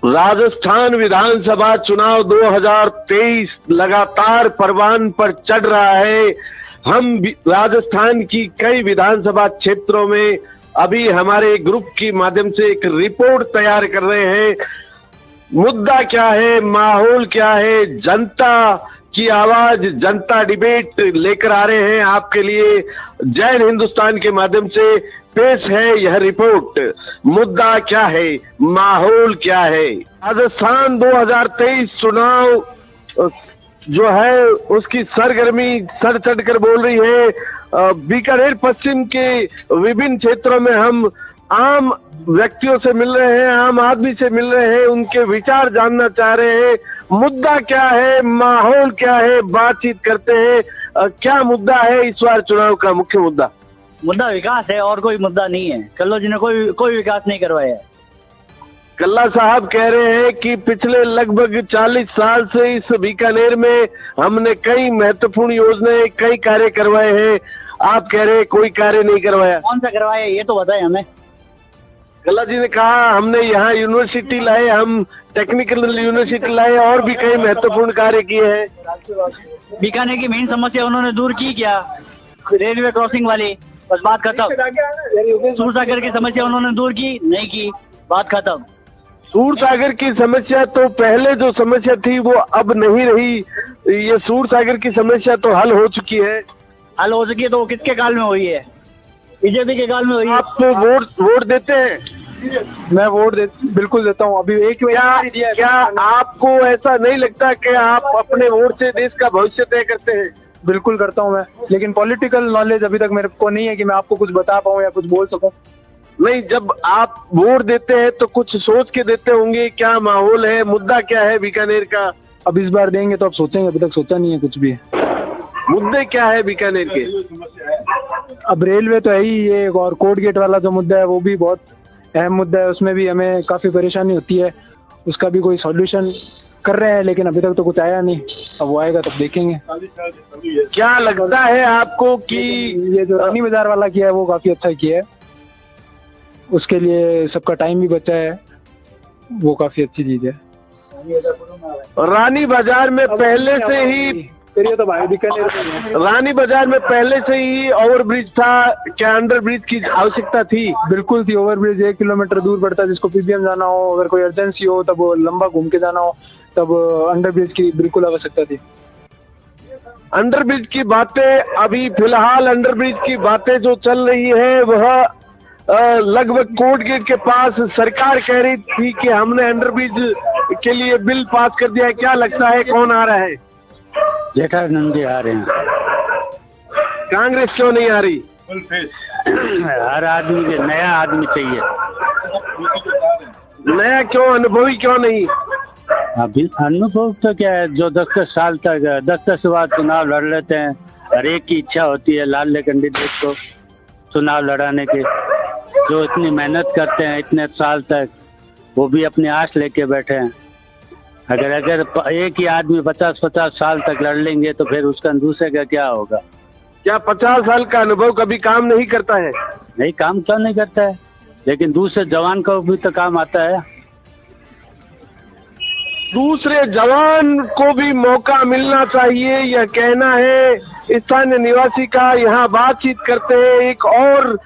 राजस्थान विधानसभा चुनाव 2023 लगातार परवान पर चढ़ रहा है। हम राजस्थान की कई विधानसभा क्षेत्रों में अभी हमारे ग्रुप के माध्यम से एक रिपोर्ट तैयार कर रहे हैं। मुद्दा क्या है, माहौल क्या है, जनता की आवाज, जनता डिबेट लेकर आ रहे हैं आपके लिए। जैन हिंदुस्तान के माध्यम से पेश है यह रिपोर्ट। मुद्दा क्या है, माहौल क्या है। राजस्थान 2023 चुनाव जो है उसकी सरगर्मी सर चढ़कर बोल रही है। बीकानेर पश्चिम के विभिन्न क्षेत्रों में हम आम व्यक्तियों से मिल रहे हैं, आम आदमी से मिल रहे हैं, उनके विचार जानना चाह रहे हैं। मुद्दा क्या है, माहौल क्या है, बातचीत करते हैं। क्या मुद्दा है इस बार चुनाव का मुख्य मुद्दा? मुद्दा विकास है और कोई मुद्दा नहीं है। कल्लो जी ने कोई विकास नहीं करवाया है। कल्ला साहब कह रहे हैं कि पिछले लगभग 40 साल से इस बीकानेर में हमने कई महत्वपूर्ण योजनाएं, कई कार्य करवाए हैं। आप कह रहे हैं कोई कार्य नहीं करवाया। कौन सा करवाया ये तो बताएं हमें। कल्ला जी ने कहा हमने यहाँ यूनिवर्सिटी लाए, हम टेक्निकल यूनिवर्सिटी लाए और भी कई महत्वपूर्ण कार्य किए हैं। बीकानेर की मेन समस्या उन्होंने दूर की क्या? रेलवे क्रॉसिंग वाली, बस बात खत्म। सूरसागर की समस्या उन्होंने दूर की नहीं की, बात खत्म। सूरसागर की समस्या तो पहले जो समस्या थी वो अब नहीं रही। ये सूरसागर की समस्या तो हल हो चुकी है। हल हो चुकी है तो वो किसके काल में हुई है? बीजेपी के काल में हुई है। आप तो वोट देते हैं? मैं वोट बिल्कुल देता हूँ। अभी एक क्या आपको ऐसा नहीं लगता कि आप अपने वोट से देश का भविष्य तय करते हैं? बिल्कुल करता हूँ मैं, लेकिन पॉलिटिकल नॉलेज अभी तक मेरे को नहीं है कि मैं आपको कुछ बता पाऊँ या कुछ बोल सकूँ। नहीं, जब आप वोट देते हैं तो कुछ सोच के देते होंगे। क्या माहौल है, मुद्दा क्या है बीकानेर का? अब इस बार देंगे तो अब सोचेंगे, अभी तक सोचा नहीं है कुछ भी। मुद्दे क्या है बीकानेर के? अब रेलवे तो है ही ये, और कोर्ट गेट वाला जो मुद्दा है वो भी बहुत अहम मुद्दा है। उसमें भी हमें काफी परेशानी होती है। उसका भी कोई सॉल्यूशन कर रहे हैं, लेकिन अभी तक तो कुछ आया नहीं। अब वो आएगा तब देखेंगे। क्या लगता है आपको कि ये जो रानी बाजार वाला किया है वो काफी अच्छा किया है, उसके लिए सबका टाइम भी बचा है, वो काफी अच्छी चीज है। रानी बाजार में पहले से ही रानी बाजार में पहले से ही ओवरब्रिज था, क्या अंडर ब्रिज की आवश्यकता थी? बिल्कुल थी। ओवरब्रिज 1 किलोमीटर दूर पड़ता है, जिसको पीबीएम जाना हो, अगर कोई इमरजेंसी हो तब लंबा घूम के जाना हो, तब अंडर ब्रिज की बिल्कुल आवश्यकता थी। अंडर ब्रिज की बातें अभी फिलहाल अंडर ब्रिज की बातें जो चल रही है वह लगभग कोर्ट गेट के पास सरकार कह रही थी कि हमने अंडर ब्रिज के लिए बिल पास कर दिया है। क्या लगता है कौन आ रहा है? जेठानंद जी आ रहे हैं। कांग्रेस क्यों नहीं आ रही? हर आदमी के नया आदमी चाहिए। नया क्यों, अनुभवी क्यों नहीं? अभी अनुभव तो क्या है, जो 10 साल तक 10 बार चुनाव लड़ लेते हैं। हर एक की इच्छा होती है लाल कैंडिडेट को चुनाव लड़ाने के। जो इतनी मेहनत करते हैं इतने साल तक, वो भी अपनी आस लेके बैठे हैं। अगर एक ही आदमी 50-50 साल तक लड़ लेंगे तो फिर उसका दूसरे का क्या होगा? क्या 50 साल का अनुभव कभी काम नहीं करता है? नहीं, काम क्यों नहीं करता है, लेकिन दूसरे जवान को भी तो काम आता है। दूसरे जवान को भी मौका मिलना चाहिए, यह कहना है स्थानीय निवासी का। यहाँ बातचीत करते हैं एक और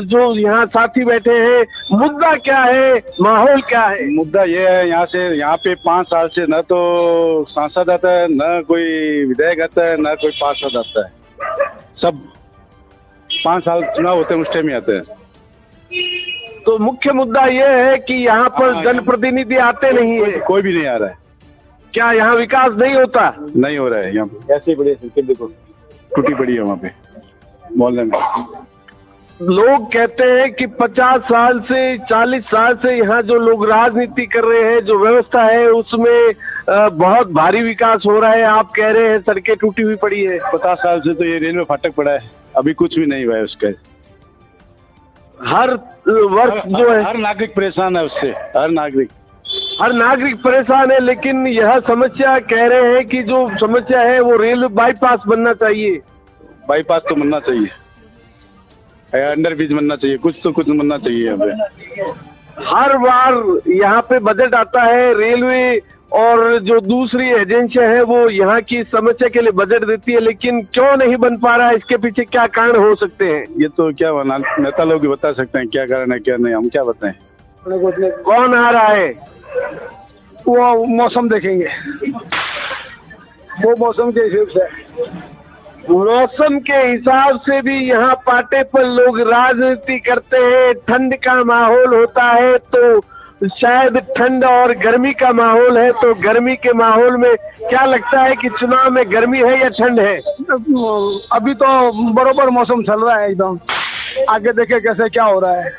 जो यहाँ साथी बैठे हैं। मुद्दा क्या है, माहौल क्या है? मुद्दा ये है, यहाँ पे 5 साल से न तो सांसद आता है, न कोई विधायक आता है, न कोई पार्षद आता है। सब 5 साल चुनाव होते हैं उस टाइम ही आते हैं। तो मुख्य मुद्दा ये है कि यहाँ पर जनप्रतिनिधि आते नहीं है। कोई भी नहीं आ रहा है। क्या यहाँ विकास नहीं होता? नहीं हो रहा है। यहाँ पे ऐसे बड़ी देखो टूटी पड़ी है वहाँ पे मोहल्ले में। लोग कहते हैं कि 50 साल से 40 साल से यहाँ जो लोग राजनीति कर रहे हैं, जो व्यवस्था है उसमें बहुत भारी विकास हो रहा है। आप कह रहे हैं सड़कें टूटी हुई पड़ी है। 50 साल से तो ये रेलवे फाटक पड़ा है, अभी कुछ भी नहीं हुआ है उसका। हर वर्ष जो है हर नागरिक परेशान है उससे। हर नागरिक परेशान है, लेकिन यह समस्या कह रहे हैं कि जो समस्या है वो रेलवे बाईपास बनना चाहिए। बाईपास तो बनना चाहिए, अंडर ब्रिज बनना चाहिए, कुछ तो कुछ बनना चाहिए। हर बार यहाँ पे बजट आता है, रेलवे और जो दूसरी एजेंसियां हैं वो यहाँ की समस्या के लिए बजट देती है, लेकिन क्यों नहीं बन पा रहा है? इसके पीछे क्या कारण हो सकते हैं? ये तो क्या नेता लोग ही बता सकते हैं क्या कारण है क्या नहीं, हम क्या बताएं। कौन आ रहा है? वो मौसम देखेंगे, वो मौसम के हिसाब से। मौसम के हिसाब से भी यहाँ पाटे पर लोग राजनीति करते हैं। ठंड का माहौल होता है तो शायद ठंड और गर्मी का माहौल है, तो गर्मी के माहौल में क्या लगता है कि चुनाव में गर्मी है या ठंड है? अभी तो बरोबर मौसम चल रहा है एकदम, आगे देखे कैसे क्या हो रहा है।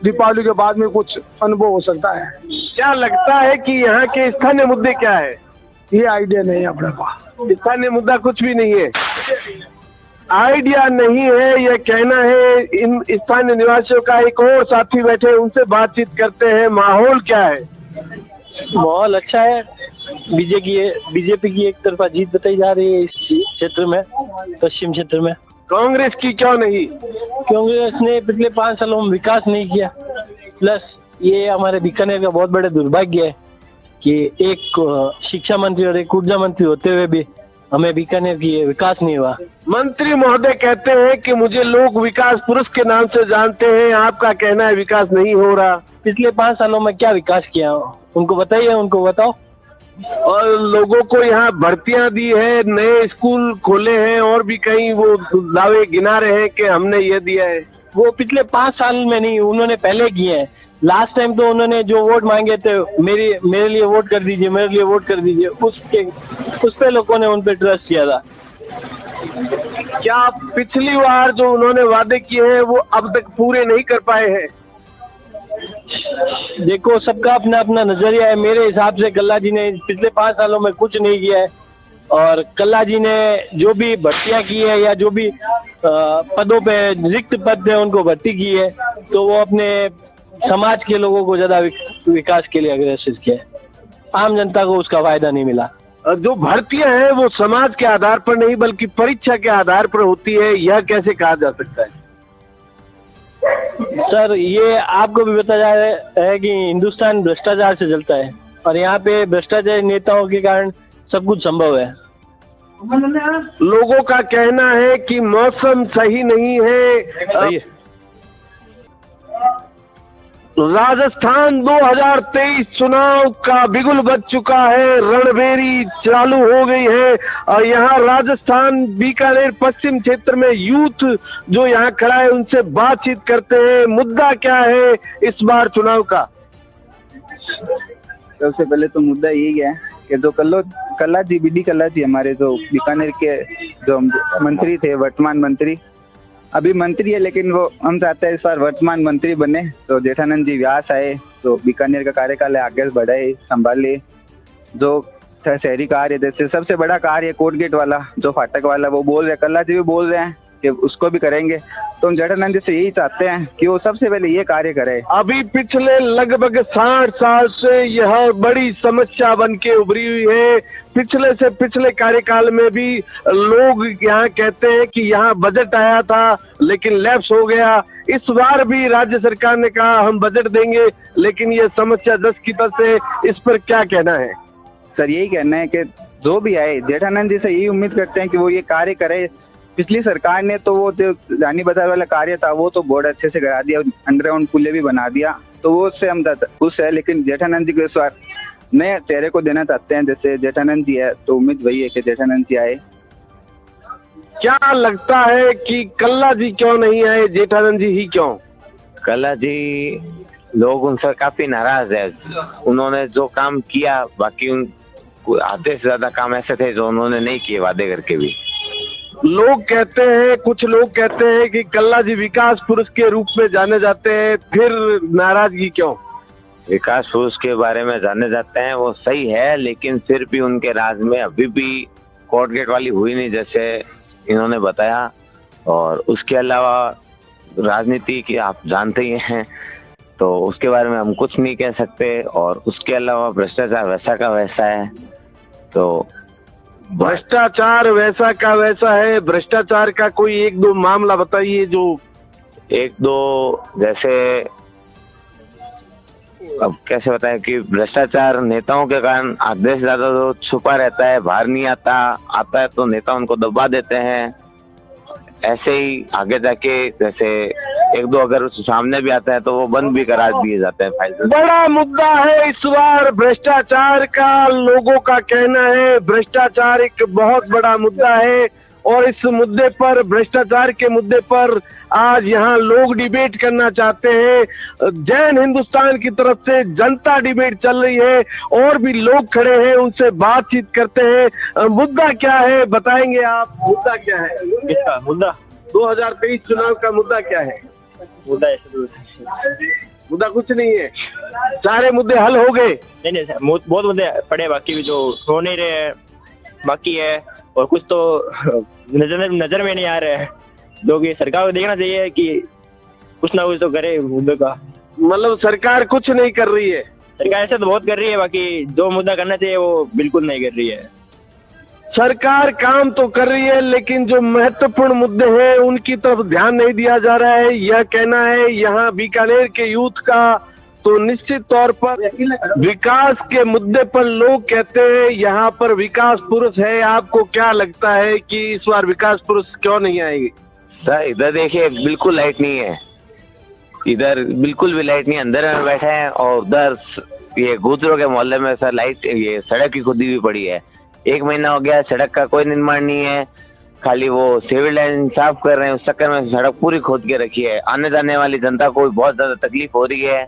दीपावली के बाद में कुछ अनुभव हो सकता है। क्या लगता है कि यहाँ के स्थानीय मुद्दे क्या है? ये आइडिया नहीं है अपने पास। स्थानीय मुद्दा कुछ भी नहीं है, आइडिया नहीं है, यह कहना है इन स्थानीय निवासियों का। एक और साथी बैठे, उनसे बातचीत करते हैं। माहौल क्या है? माहौल अच्छा है। बीजेपी की एक तरफा जीत बताई जा रही है इस क्षेत्र में, पश्चिम क्षेत्र में। कांग्रेस की क्यों नहीं? कांग्रेस ने पिछले 5 सालों में विकास नहीं किया। प्लस ये हमारे बीकानेर का बहुत बड़ा दुर्भाग्य है कि एक शिक्षा मंत्री और एक ऊर्जा मंत्री होते हुए भी हमें बीकानेर की विकास नहीं हुआ। मंत्री महोदय कहते हैं कि मुझे लोग विकास पुरुष के नाम से जानते हैं, आपका कहना है विकास नहीं हो रहा। पिछले 5 सालों में क्या विकास किया उनको बताइए, उनको बताओ। और लोगों को यहाँ भर्तियां दी है, नए स्कूल खोले हैं, और भी कहीं वो दावे गिना रहे हैं कि हमने ये दिया है। वो पिछले 5 साल में नहीं, उन्होंने पहले किए हैं। लास्ट टाइम तो उन्होंने जो वोट मांगे थे, मेरे लिए वोट कर दीजिए, मेरे लिए वोट कर दीजिए, उस पे लोगों ने उन पे ट्रस्ट किया था। क्या पिछली बार जो उन्होंने वादे किए हैं वो अब तक पूरे नहीं कर पाए हैं? देखो, सबका अपना अपना नजरिया है। मेरे हिसाब से कल्ला जी ने पिछले 5 सालों में कुछ नहीं किया है, और कल्ला जी ने जो भी भर्तियां की है या जो भी पदों पे रिक्त पद है उनको भर्ती की है, तो वो अपने समाज के लोगों को ज्यादा विकास के लिए अग्रसर किया है। आम जनता को उसका फायदा नहीं मिला। जो भर्तियां हैं वो समाज के आधार पर नहीं बल्कि परीक्षा के आधार पर होती है, यह कैसे कहा जा सकता है? सर, ये आपको भी बताया जा रहा है कि हिंदुस्तान भ्रष्टाचार से चलता है, और यहाँ पे भ्रष्टाचारी नेताओं के कारण सब कुछ संभव है। लोगों का कहना है कि मौसम सही नहीं है। राजस्थान 2023 चुनाव का बिगुल बज चुका है, रणभेरी चालू हो गई है, और यहाँ राजस्थान बीकानेर पश्चिम क्षेत्र में यूथ जो यहाँ खड़ा है उनसे बातचीत करते हैं। मुद्दा क्या है इस बार चुनाव का? सबसे पहले तो मुद्दा यही है कि जो कल्ला जी, बीडी कल्ला जी, हमारे जो बीकानेर के जो मंत्री थे, वर्तमान मंत्री, अभी मंत्री है लेकिन वो हम चाहते हैं इस बार वर्तमान मंत्री बने, तो जेठानंद जी व्यास आए तो बीकानेर का कार्यकाल आगे बढ़ाए, संभाले। जो शहरी कार्य, जैसे सबसे बड़ा कार्य कोर्ट गेट वाला, जो फाटक वाला, वो बोल रहे, कल्ला जी भी बोल रहे हैं कि उसको भी करेंगे, तो हम जेठानंद जी से यही चाहते हैं कि वो सबसे पहले ये कार्य करे। अभी पिछले लगभग 60 साल से यह बड़ी समस्या बन के उभरी हुई है। पिछले से पिछले कार्यकाल में भी लोग यहाँ कहते हैं कि यहाँ बजट आया था लेकिन लैप्स हो गया। इस बार भी राज्य सरकार ने कहा हम बजट देंगे, लेकिन ये समस्या 10 की तरह से, इस पर क्या कहना है? सर, यही कहना है कि जो भी आए, जेठानंद जी से यही उम्मीद करते हैं कि वो ये कार्य करे। पिछली सरकार ने तो वो जो रानी बाजार वाला कार्य था वो तो बहुत अच्छे से करा दिया, अंडरग्राउंड पुल भी बना दिया, तो वो उससे हम खुश है। लेकिन जेठानंद जी को इस बार नए चेहरे को देना चाहते हैं, जैसे जेठानंद जी है, तो उम्मीद वही है कि जेठानंद जी आए। क्या लगता है कि कल्ला जी क्यों नहीं आए, जेठानंद जी ही क्यों? कल्ला जी, लोग उनसे काफी नाराज है। उन्होंने जो काम किया, बाकी आधे से ज्यादा काम ऐसे थे जो उन्होंने नहीं किए वादे करके भी। लोग कहते हैं, कुछ लोग कहते हैं कि कल्ला जी विकास पुरुष के रूप में जाने जाते हैं, फिर नाराजगी क्यों? विकास पुरुष के बारे में जाने जाते हैं, वो सही है, लेकिन फिर भी उनके राज में अभी भी कोर्ट गेट वाली हुई नहीं जैसे इन्होंने बताया। और उसके अलावा राजनीति की आप जानते ही हैं, तो उसके बारे में हम कुछ नहीं कह सकते। और उसके अलावा भ्रष्टाचार वैसा का वैसा है, तो भ्रष्टाचार वैसा का वैसा है। भ्रष्टाचार का कोई 1-2 मामला बताइए जो 1-2, जैसे अब कैसे बताएं कि भ्रष्टाचार नेताओं के कारण आधे से ज्यादा तो छुपा रहता है, बाहर नहीं आता है तो नेता उनको दबा देते हैं। ऐसे ही आगे जाके जैसे एक दो अगर सामने भी आता है तो वो बंद भी करा दिए जाते हैं फाइल। बड़ा मुद्दा है इस बार भ्रष्टाचार का, लोगों का कहना है भ्रष्टाचार एक बहुत बड़ा मुद्दा है और इस मुद्दे पर, भ्रष्टाचार के मुद्दे पर आज यहाँ लोग डिबेट करना चाहते हैं। जैन हिंदुस्तान की तरफ से जनता डिबेट चल रही है और भी लोग खड़े हैं, उनसे बातचीत करते हैं। मुद्दा क्या है बताएंगे आप? मुद्दा क्या है इसका? मुद्दा 2023 चुनाव का मुद्दा क्या है? मुद्दा कुछ नहीं है, सारे मुद्दे हल हो गए। नहीं बहुत मुद्दे पड़े बाकी भी जो हो नहीं रहे हैं, बाकी है और कुछ तो नजर में नहीं आ रहे हैं। लोग ये सरकार को देखना चाहिए कि कुछ ना कुछ तो करे मुद्दे का। मतलब सरकार कुछ नहीं कर रही है? सरकार ऐसे तो बहुत कर रही है, बाकी जो मुद्दा करना चाहिए वो बिल्कुल नहीं कर रही है। सरकार काम तो कर रही है लेकिन जो महत्वपूर्ण मुद्दे हैं उनकी तरफ ध्यान नहीं दिया जा रहा है, यह कहना है यहाँ बीकानेर के यूथ का। तो निश्चित तौर पर विकास के मुद्दे पर लोग कहते हैं यहाँ पर विकास पुरुष है। आपको क्या लगता है कि इस बार विकास पुरुष क्यों नहीं आएगी? सर इधर देखिए बिल्कुल लाइट नहीं है, इधर बिल्कुल भी लाइट नहीं, अंदर में बैठे हैं और उधर ये गुजरों के मोहल्ले में सर लाइट, ये सड़क की खुदी हुई पड़ी है। 1 महीना हो गया, सड़क का कोई निर्माण नहीं है, खाली वो सिविल लाइन साफ कर रहे हैं, उस चक्कर में सड़क पूरी खोद के रखी है। आने जाने वाली जनता को बहुत ज्यादा तकलीफ हो रही है।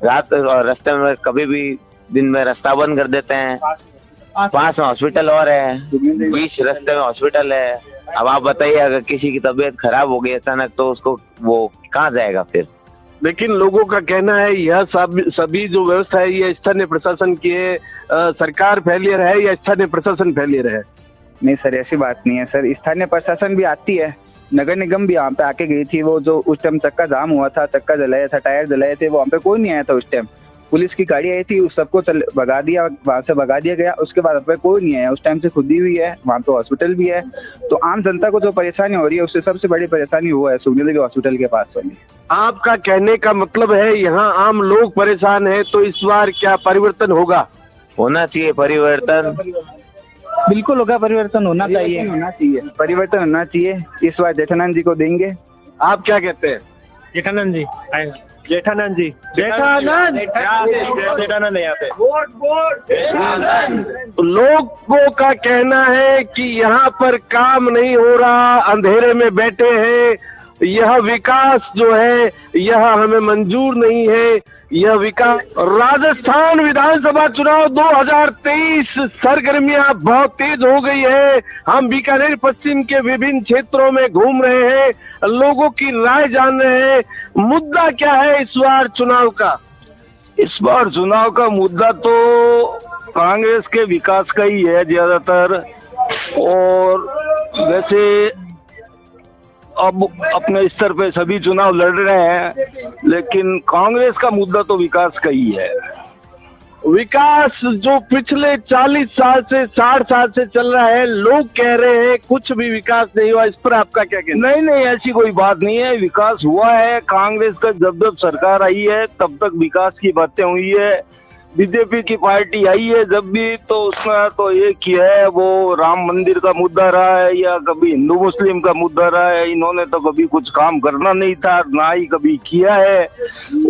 रात और रास्ते में कभी भी दिन में रास्ता बंद कर देते हैं। पास में हॉस्पिटल और है, बीच रास्ते में हॉस्पिटल है। अब आप बताइए अगर किसी की तबीयत खराब हो गई अचानक तो उसको वो कहाँ जाएगा फिर? लेकिन लोगों का कहना है यह सभी जो व्यवस्था है ये स्थानीय प्रशासन की है। सरकार फेलियर है या स्थानीय प्रशासन फेलियर है? नहीं सर, ऐसी बात नहीं है सर। स्थानीय प्रशासन भी आती है, नगर निगम भी यहाँ पे आके गई थी। वो जो उस टाइम चक्का जाम हुआ था, चक्का जलाया था, टायर जलाए थे, वो वहाँ पे कोई नहीं आया था उस टाइम। पुलिस की गाड़ी आई थी, उस सबको भगा दिया, वहां से भगा दिया गया। उसके बाद पे कोई नहीं आया। उस टाइम से खुदी हुई है, वहाँ पे हॉस्पिटल भी है। तो आम जनता को जो परेशानी हो रही है उससे सबसे बड़ी परेशानी वो है सुखदेव हॉस्पिटल के पास वाली। आपका कहने का मतलब है यहाँ आम लोग परेशान है, तो इस बार क्या परिवर्तन होगा? होना चाहिए परिवर्तन, बिल्कुल होगा, परिवर्तन होना चाहिए, परिवर्तन होना चाहिए। इस बार जेठानंद जी को देंगे। आप क्या कहते हैं? जेठानंद जी जेठानंद है यहाँ पे। लोगों का कहना है कि यहाँ पर काम नहीं हो रहा, अंधेरे में बैठे हैं। यह विकास जो है यह हमें मंजूर नहीं है। यह विकास। राजस्थान विधानसभा चुनाव 2023 सरगर्मियां बहुत तेज हो गई है। हम बीकानेर पश्चिम के विभिन्न क्षेत्रों में घूम रहे हैं, लोगों की राय जान रहे हैं। मुद्दा क्या है इस बार चुनाव का? इस बार चुनाव का मुद्दा तो कांग्रेस के विकास का ही है ज्यादातर। और वैसे अब अपने स्तर पे सभी चुनाव लड़ रहे हैं, लेकिन कांग्रेस का मुद्दा तो विकास का ही है। विकास जो पिछले 40 साल से 60 साल से चल रहा है, लोग कह रहे हैं कुछ भी विकास नहीं हुआ, इस पर आपका क्या कहना? नहीं, ऐसी कोई बात नहीं है, विकास हुआ है। कांग्रेस का जब सरकार आई है तब तक विकास की बातें हुई है। बीजेपी की पार्टी आई है जब भी, तो उसमें तो एक ही है, वो राम मंदिर का मुद्दा रहा है या कभी हिंदू मुस्लिम का मुद्दा रहा है। इन्होंने तो कभी कुछ काम करना नहीं था, ना ही कभी किया है।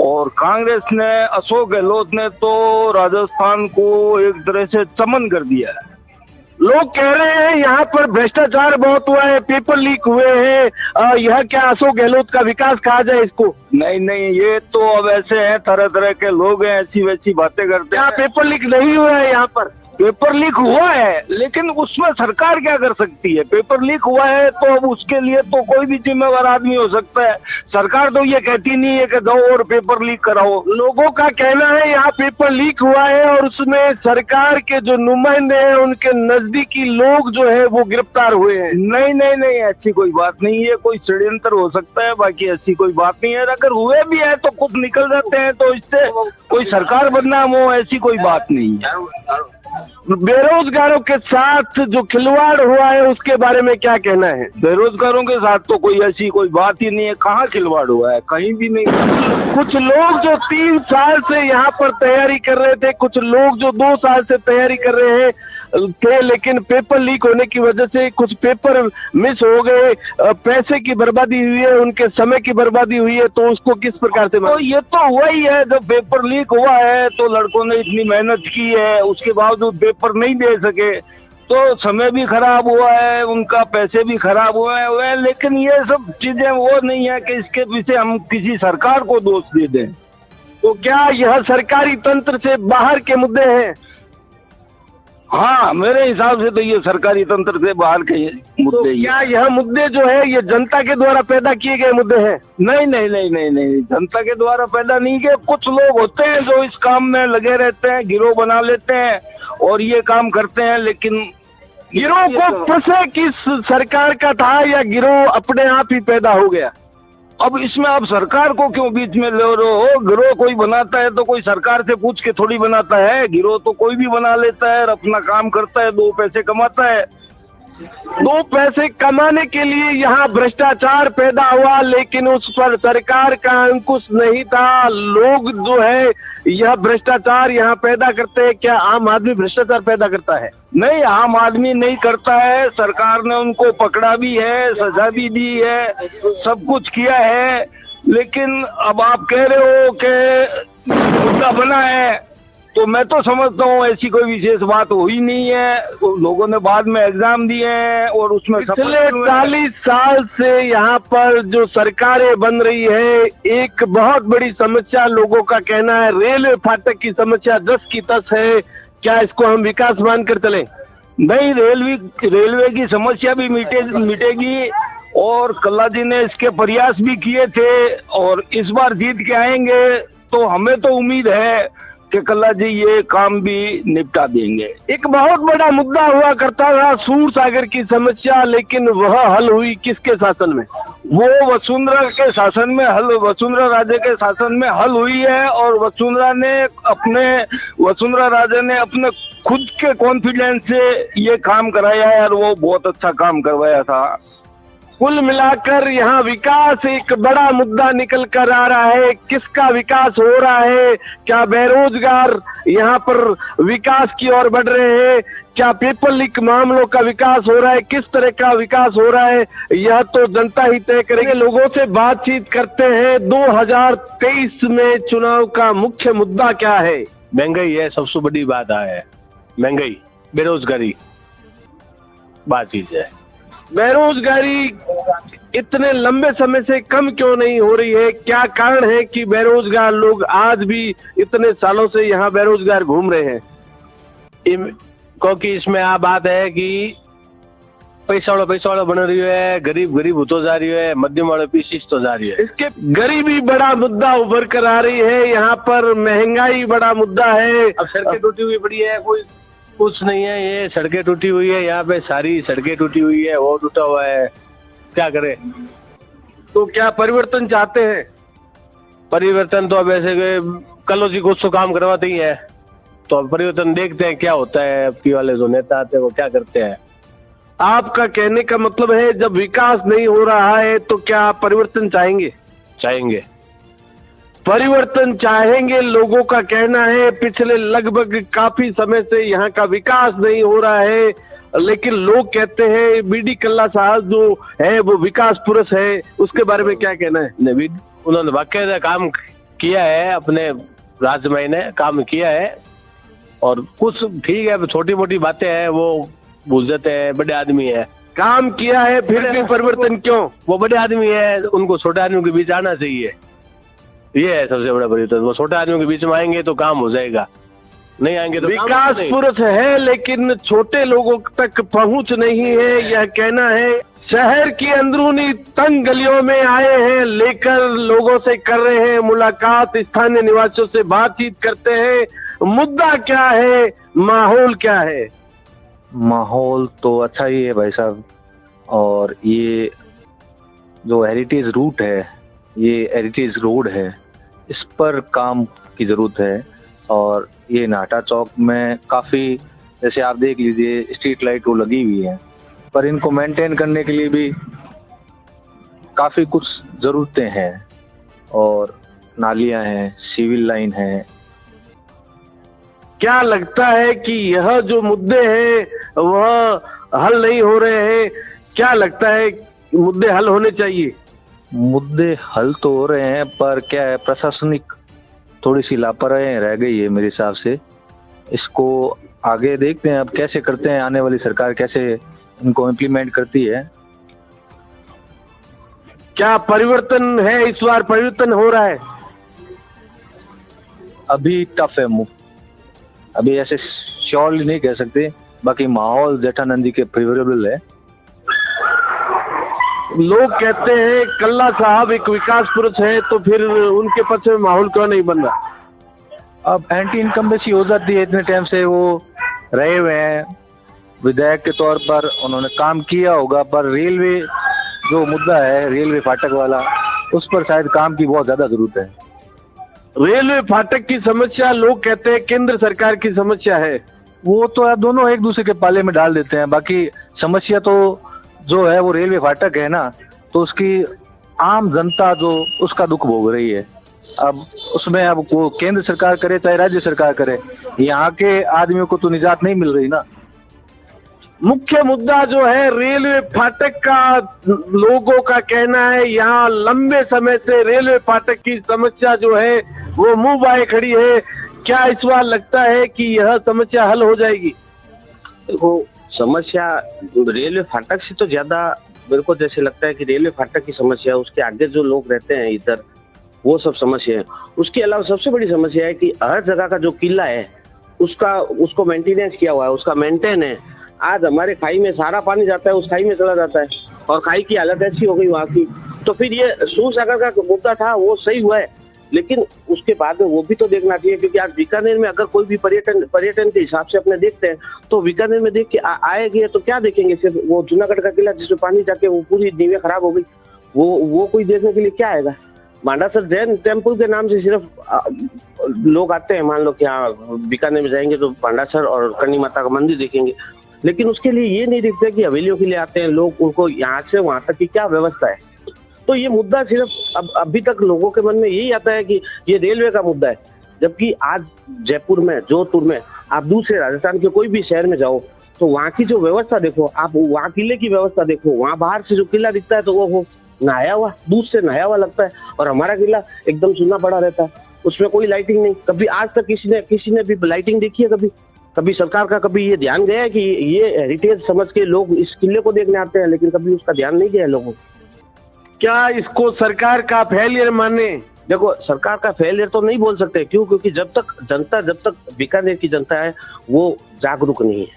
और कांग्रेस ने, अशोक गहलोत ने तो राजस्थान को एक तरह से चमन कर दिया है। लोग कह रहे हैं यहाँ पर भ्रष्टाचार बहुत हुआ है, पेपर लीक हुए हैं। यह क्या अशोक गहलोत का विकास कहा जाए इसको? नहीं, ये तो अब ऐसे हैं, तरह तरह के लोग हैं, ऐसी वैसी बातें करते हैं। पेपर लीक नहीं हुआ है यहाँ पर? पेपर लीक हुआ है, लेकिन उसमें सरकार क्या कर सकती है? पेपर लीक हुआ है तो अब उसके लिए तो कोई भी जिम्मेवार आदमी हो सकता है। सरकार तो ये कहती नहीं है कि जाओ और पेपर लीक कराओ। लोगों का कहना है यहाँ पेपर लीक हुआ है और उसमें सरकार के जो नुमाइंदे हैं, उनके नजदीकी लोग जो है वो गिरफ्तार हुए हैं। नहीं, ऐसी कोई बात नहीं है, कोई षड्यंत्र हो सकता है, बाकी ऐसी कोई बात नहीं है। अगर हुए भी है तो कुछ निकल जाते हैं, तो इससे कोई सरकार बदनाम हो, ऐसी कोई बात नहीं है। बेरोजगारों के साथ जो खिलवाड़ हुआ है उसके बारे में क्या कहना है? बेरोजगारों के साथ तो कोई ऐसी कोई बात ही नहीं है, कहाँ खिलवाड़ हुआ है, कहीं भी नहीं। कुछ लोग जो 3 साल से यहाँ पर तैयारी कर रहे थे, कुछ लोग जो 2 साल से तैयारी कर रहे हैं थे, लेकिन पेपर लीक होने की वजह से कुछ पेपर मिस हो गए, पैसे की बर्बादी हुई है, उनके समय की बर्बादी हुई है, तो उसको किस प्रकार से? तो ये तो हुआ ही है, जब पेपर लीक हुआ है तो लड़कों ने इतनी मेहनत की है, उसके बावजूद पेपर नहीं दे सके, तो समय भी खराब हुआ है, उनका पैसे भी खराब हुए हैं। लेकिन ये सब चीजें वो नहीं है कि इसके पीछे हम किसी सरकार को दोष दे दें। तो क्या यह सरकारी तंत्र से बाहर के मुद्दे हैं? हाँ, मेरे हिसाब से तो ये सरकारी तंत्र से बाहर के मुद्दे। तो क्या यह मुद्दे जो है ये जनता के द्वारा पैदा किए गए मुद्दे हैं? नहीं नहीं नहीं नहीं नहीं, जनता के द्वारा पैदा नहीं किए। कुछ लोग होते हैं जो इस काम में लगे रहते हैं, गिरोह बना लेते हैं और ये काम करते हैं, लेकिन गिरोह को फंसे किस सरकार का था या गिरोह अपने आप ही पैदा हो गया? अब इसमें आप सरकार को क्यों बीच में ले रहे हो? गिरोह कोई बनाता है तो कोई सरकार से पूछ के थोड़ी बनाता है, गिरोह तो कोई भी बना लेता है और अपना काम करता है, 2 पैसे कमाता है। 2 पैसे कमाने के लिए यहाँ भ्रष्टाचार पैदा हुआ, लेकिन उस पर सरकार का अंकुश नहीं था। लोग जो है यह भ्रष्टाचार यहाँ पैदा करते हैं। क्या आम आदमी भ्रष्टाचार पैदा करता है? नहीं, आम आदमी नहीं करता है। सरकार ने उनको पकड़ा भी है, सजा भी दी है, सब कुछ किया है। लेकिन अब आप कह रहे हो कि मुद्दा बना है, तो मैं तो समझता हूँ ऐसी कोई विशेष बात हुई नहीं है। तो लोगों ने बाद में एग्जाम दिए हैं और उसमें पिछले 40 साल से यहाँ पर जो सरकारें बन रही है, एक बहुत बड़ी समस्या लोगों का कहना है रेलवे फाटक की समस्या 10 की 10 है। क्या इसको हम विकास मानकर चले? नहीं, रेलवे की समस्या भी मिटेगी और कल्ला जी ने इसके प्रयास भी किए थे और इस बार जीत के आएंगे, तो हमें तो उम्मीद है कि कल्ला जी ये काम भी निपटा देंगे। एक बहुत बड़ा मुद्दा हुआ करता था सूर सागर की समस्या, लेकिन वह हल हुई किसके शासन में? वो वसुंधरा के शासन में वसुंधरा राजे के शासन में हल हुई है। और वसुंधरा राजे ने अपने खुद के कॉन्फिडेंस से ये काम कराया है और वो बहुत अच्छा काम करवाया था। कुल मिलाकर यहाँ विकास एक बड़ा मुद्दा निकल कर आ रहा है। किसका विकास हो रहा है? क्या बेरोजगार यहाँ पर विकास की ओर बढ़ रहे हैं? क्या पेपर लीक मामलों का विकास हो रहा है? किस तरह का विकास हो रहा है यह तो जनता ही तय करेगी। लोगों से बातचीत करते हैं। 2023 में चुनाव का मुख्य मुद्दा क्या है? महंगाई है, सबसे बड़ी बात है महंगाई, बेरोजगारी बात चीज है। बेरोजगारी इतने लंबे समय से कम क्यों नहीं हो रही है? क्या कारण है कि बेरोजगार लोग आज भी इतने सालों से यहाँ बेरोजगार घूम रहे हैं? क्योंकि इसमें आ बात है कि पैसा वाला बन रही है, गरीब होतो जा रही है, मध्यम वाले पीछे तो जा रही है। इसके गरीबी बड़ा मुद्दा उभर कर आ रही है, यहाँ पर महंगाई बड़ा मुद्दा है। अब सड़कें टूटी हुई पड़ी है, कोई कुछ नहीं है। ये सड़कें टूटी हुई है, यहाँ पे सारी सड़कें टूटी हुई है, वो टूटा हुआ है, क्या करे? तो क्या परिवर्तन चाहते हैं? परिवर्तन तो अब ऐसे कलो जी कुछ तो काम करवाते ही है, तो अब परिवर्तन देखते हैं क्या होता है। अब की वाले जो नेता आते हैं वो क्या करते हैं। आपका कहने का मतलब है जब विकास नहीं हो रहा है तो क्या आप परिवर्तन चाहेंगे? चाहेंगे, परिवर्तन चाहेंगे। लोगों का कहना है पिछले लगभग काफी समय से यहाँ का विकास नहीं हो रहा है, लेकिन लोग कहते हैं बीडी कल्ला साहब जो है वो विकास पुरुष है। उसके बारे में क्या कहना है? नहीं, उन्होंने बाकायदा काम किया है, अपने राज्य में ने काम किया है और कुछ ठीक है, छोटी मोटी बातें हैं वो भूल जाते हैं। बड़े आदमी है, काम किया है, फिर भी परिवर्तन क्यों? वो बड़े आदमी है, उनको छोटे आदमियों के बीच आना चाहिए। ये है सबसे बड़ा परिवर्तन। वो छोटे आदमियों के बीच में आएंगे तो काम हो जाएगा, नहीं आएंगे तो विकास पुरुष है लेकिन छोटे लोगों तक पहुंच नहीं है, यह कहना है। शहर की अंदरूनी तंग गलियों में आए हैं, लेकर लोगों से कर रहे हैं मुलाकात, स्थानीय निवासियों से बातचीत करते हैं। मुद्दा क्या है, माहौल क्या है? माहौल तो अच्छा ही है भाई साहब, और ये जो हेरिटेज रूट है, ये हेरिटेज रोड है, इस पर काम की जरूरत है। और ये नाटा चौक में काफी जैसे आप देख लीजिए स्ट्रीट लाइट वो लगी हुई है, पर इनको मेंटेन करने के लिए भी काफी कुछ जरूरतें हैं, और नालियां हैं, सिविल लाइन है। क्या लगता है कि यह जो मुद्दे हैं वह हल नहीं हो रहे हैं? क्या लगता है मुद्दे हल होने चाहिए? मुद्दे हल तो हो रहे हैं, पर क्या है, प्रशासनिक थोड़ी सी लापरवाही रह गई है मेरे हिसाब से। इसको आगे देखते हैं अब कैसे करते हैं, आने वाली सरकार कैसे इनको इम्प्लीमेंट करती है। क्या परिवर्तन है इस बार? परिवर्तन हो रहा है? अभी टफ है, अभी ऐसे श्योरली नहीं कह सकते, बाकी माहौल जेठानंद जी के फेवरेबल है। लोग कहते हैं कल्ला साहब एक विकास पुरुष है, तो फिर उनके पक्ष में माहौल क्यों नहीं बन रहा? अब एंटी इनकम्बेंसी हो जाती है, इतने टाइम से वो रहे हुए हैं विधायक के तौर पर, उन्होंने काम किया होगा, पर रेलवे जो मुद्दा है, रेलवे फाटक वाला, उस पर शायद काम की बहुत ज्यादा जरूरत है। रेलवे फाटक की समस्या लोग कहते हैं केंद्र सरकार की समस्या है। वो तो आप दोनों एक दूसरे के पाले में डाल देते हैं, बाकी समस्या तो जो है वो रेलवे फाटक है ना, तो उसकी आम जनता जो उसका दुख भोग रही है। अब उसमें अब वो केंद्र सरकार करे चाहे राज्य सरकार करे, यहाँ के आदमियों को तो निजात नहीं मिल रही ना। मुख्य मुद्दा जो है रेलवे फाटक का, लोगों का कहना है यहाँ लंबे समय से रेलवे फाटक की समस्या जो है वो मुंह बाए खड़ी है। क्या इस बार लगता है कि यह समस्या हल हो जाएगी? देखो, समस्या रेलवे फाटक से तो ज्यादा मेरे को जैसे लगता है कि रेलवे फाटक की समस्या, उसके आगे जो लोग रहते हैं इधर, वो सब समस्या है। उसके अलावा सबसे बड़ी समस्या है कि हर जगह का जो किला है उसको मेंटेनेंस किया हुआ है, उसका मेंटेन है। आज हमारे खाई में सारा पानी जाता है, उस खाई में चला जाता है, और खाई की हालत ऐसी हो गई वहाँ की। तो फिर ये सूर सागर का मुद्दा था वो सही हुआ है, लेकिन उसके बाद में वो भी तो देखना चाहिए, क्योंकि आज बीकानेर में अगर कोई भी पर्यटन के हिसाब से अपने देखते हैं तो बीकानेर में देख के आएंगे तो क्या देखेंगे? सिर्फ वो जूनागढ़ का किला जिसमें पानी जाके वो पूरी नींवें खराब हो गई, वो कोई देखने के लिए क्या आएगा? भांडासर जैन टेम्पल के नाम से सिर्फ लोग आते हैं, मान लो कि हाँ बीकानेर में जाएंगे तो भांडासर और करणी माता का मंदिर देखेंगे, लेकिन उसके लिए ये नहीं दिखता कि हवेलियों के लिए आते हैं लोग, उनको यहाँ से वहां तक की क्या व्यवस्था है। तो ये मुद्दा सिर्फ अभी तक लोगों के मन में यही आता है कि ये रेलवे का मुद्दा है, जबकि आज जयपुर में, जोधपुर में, आप दूसरे राजस्थान के कोई भी शहर में जाओ तो वहाँ की जो व्यवस्था देखो, आप वहाँ किले की व्यवस्था देखो, वहाँ बाहर से जो किला दिखता है तो वो नहाया हुआ, दूध से नहाया हुआ लगता है, और हमारा किला एकदम सूना पड़ा रहता है, उसमें कोई लाइटिंग नहीं। कभी आज तक किसी ने भी लाइटिंग देखी है? कभी सरकार का कभी ये ध्यान गया है कि ये हेरिटेज समझ के लोग इस किले को देखने आते हैं, लेकिन कभी उसका ध्यान नहीं गया है लोगों को। क्या इसको सरकार का फेलियर माने? देखो, सरकार का फेलियर तो नहीं बोल सकते, क्यों? क्योंकि जब तक बीकानेर की जनता है वो जागरूक नहीं है।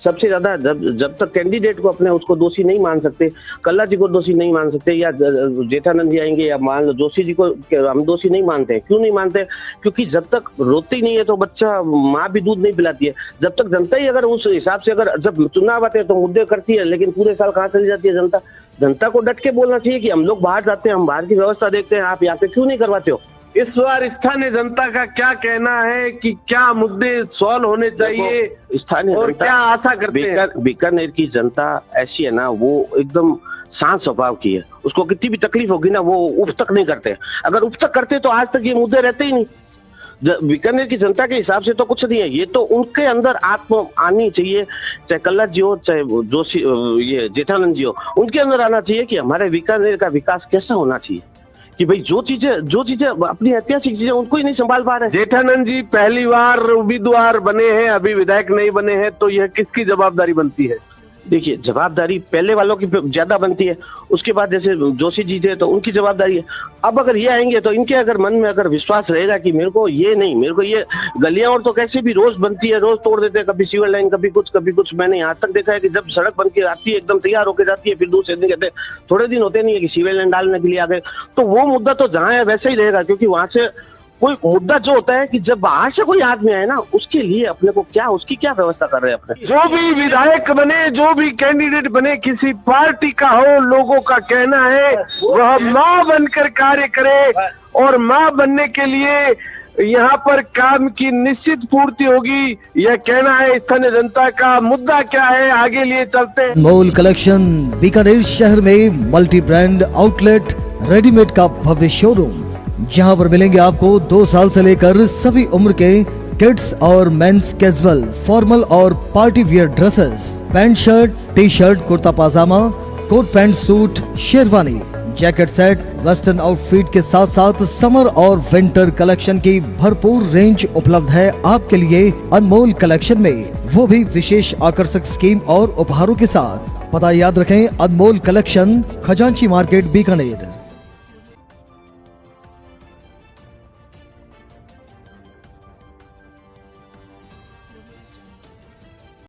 सबसे ज्यादा जब तक कैंडिडेट को अपने उसको दोषी नहीं मान सकते, कल्ला जी को दोषी नहीं मान सकते, या जेठानंद जी आएंगे या मान लो जोशी जी को हम दोषी नहीं मानते। क्यों नहीं मानते? क्योंकि जब तक रोती नहीं है तो बच्चा, माँ भी दूध नहीं पिलाती है। जब तक जनता ही अगर उस हिसाब से, अगर जब चुनाव आते हैं तो मुद्दे करती है, लेकिन पूरे साल कहाँ चली जाती है जनता? जनता को डट के बोलना चाहिए कि हम लोग बाहर जाते हैं, हम बाहर की व्यवस्था देखते हैं, आप यहाँ पे क्यों नहीं करवाते हो? इस बार स्थानीय जनता का क्या कहना है कि क्या मुद्दे सॉल्व होने चाहिए, स्थानीय और क्या आशा करते हैं? बीकानेर की जनता ऐसी है ना, वो एकदम शांत स्वभाव की है, उसको कितनी भी तकलीफ होगी ना वो उफ तक नहीं करते। अगर उफ तक करते तो आज तक ये मुद्दे रहते ही नहीं। बीकानेर की जनता के हिसाब से तो कुछ नहीं है, ये तो उनके अंदर आत्म आनी चाहिए, चाहे कल्ला जी हो चाहे जोशी, ये जेठानंद जी हो, उनके अंदर आना चाहिए कि हमारे बीकानेर का विकास कैसा होना चाहिए। कि भाई जो चीजें अपनी ऐतिहासिक चीजें उनको ही नहीं संभाल पा रहे। जेठानंद जी पहली बार उम्मीदवार बने हैं, अभी विधायक नहीं बने हैं, तो यह किसकी जवाबदारी बनती है? देखिए, जवाबदारी पहले वालों की ज्यादा बनती है, उसके बाद जैसे जोशी जी थे तो उनकी जवाबदारी है। अब अगर ये आएंगे तो इनके अगर मन में अगर विश्वास रहेगा कि मेरे को ये गलियां और तो कैसे भी रोज बनती है, रोज तोड़ देते हैं, कभी सीवर लाइन, कभी कुछ। मैंने यहाँ तक देखा है कि जब सड़क बन के आती है एकदम तैयार होकर जाती है, फिर दूसरे दिन कहते हैं, थोड़े दिन होते नहीं है कि सीवर लाइन डालने के लिए आ गए। तो वो मुद्दा तो जहाँ है वैसे ही रहेगा, क्योंकि वहां से कोई मुद्दा जो होता है कि जब बाहर से कोई आदमी आए ना, उसके लिए अपने को उसकी क्या व्यवस्था कर रहे हैं अपने। जो भी विधायक बने, जो भी कैंडिडेट बने, किसी पार्टी का हो, लोगों का कहना है वह माँ बनकर कार्य करे, और माँ बनने के लिए यहाँ पर काम की निश्चित पूर्ति होगी, यह कहना है स्थानीय जनता का। मुद्दा क्या है, आगे लिए चलते हैं। अनमोल कलेक्शन बीकानेर शहर में मल्टी ब्रांड आउटलेट रेडीमेड का भव्य शोरूम, जहां पर मिलेंगे आपको 2 साल से लेकर सभी उम्र के किड्स और मेंस कैजुअल, फॉर्मल और party wear dresses, pant shirt, T shirt, kurta pajama, coat pant suit, sherwani, jacket set, western outfit के साथ साथ समर और विंटर कलेक्शन की भरपूर रेंज उपलब्ध है आपके लिए अनमोल कलेक्शन में, वो भी विशेष आकर्षक स्कीम और उपहारों के साथ। पता याद रखें, अनमोल कलेक्शन, खजांची मार्केट, बीकानेर।